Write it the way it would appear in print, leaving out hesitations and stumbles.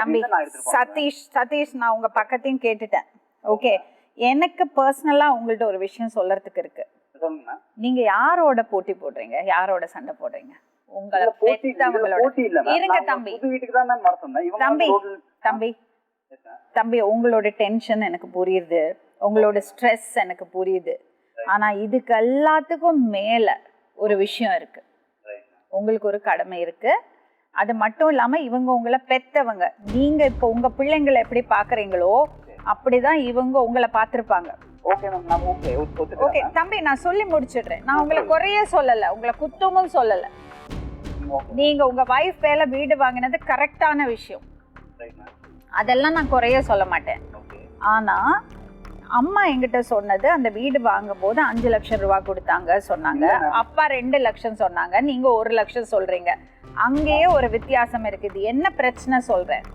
தம்பி சதீஷ் நான் உங்க பக்கத்தையும் கேட்டுட்டேன். ஓகே, எனக்கு பர்சனலா உங்கள்ட்ட ஒரு விஷயம் சொல்றதுக்கு இருக்கு. நீங்க யாரோட போட்டி போடுறீங்க, யாரோட சண்டை போடுறீங்க? உங்களை பெத்தவங்களோட. இருங்க தம்பி தம்பி தம்பி தம்பி உங்களோட டென்ஷன் எனக்கு புரியுது, உங்களோட ஸ்ட்ரெஸ் எனக்கு புரியுது. ஆனா இதுக்கு எல்லாத்துக்கும் மேல ஒரு விஷயம் இருக்கு. உங்களுக்கு ஒரு கடமை இருக்கு. அது மட்டும் இல்லாம இவங்க உங்களை பெத்தவங்க. நீங்க இப்போ உங்க பிள்ளைங்களை எப்படி பாக்குறீங்களோ அப்படிதான் இவங்க உங்களை பார்த்திருப்பாங்க. ஓகே தம்பி, நான் சொல்லி முடிச்சிடுறேன். நான் உங்களை குறைய சொல்லல, உங்களை குத்தமும் சொல்லல. நீங்க உங்க வைஃப் மேல வீடு வாங்கினது கரெக்டான விஷயம், அதெல்லாம் நான் குறைய சொல்ல மாட்டேன். ஆனா அம்மா என்கிட்ட சொன்னது, அந்த வீடு வாங்கும் போது 5 லட்சம் ரூபாய் கொடுத்தாங்க சொன்னாங்க, அப்பா 2 லட்சம் சொன்னாங்க, நீங்க 1 லட்சம் சொல்றீங்க. அங்கேயே ஒரு வித்தியாசம் இருக்குது. என்ன பிரச்சனை சொல்றேன்?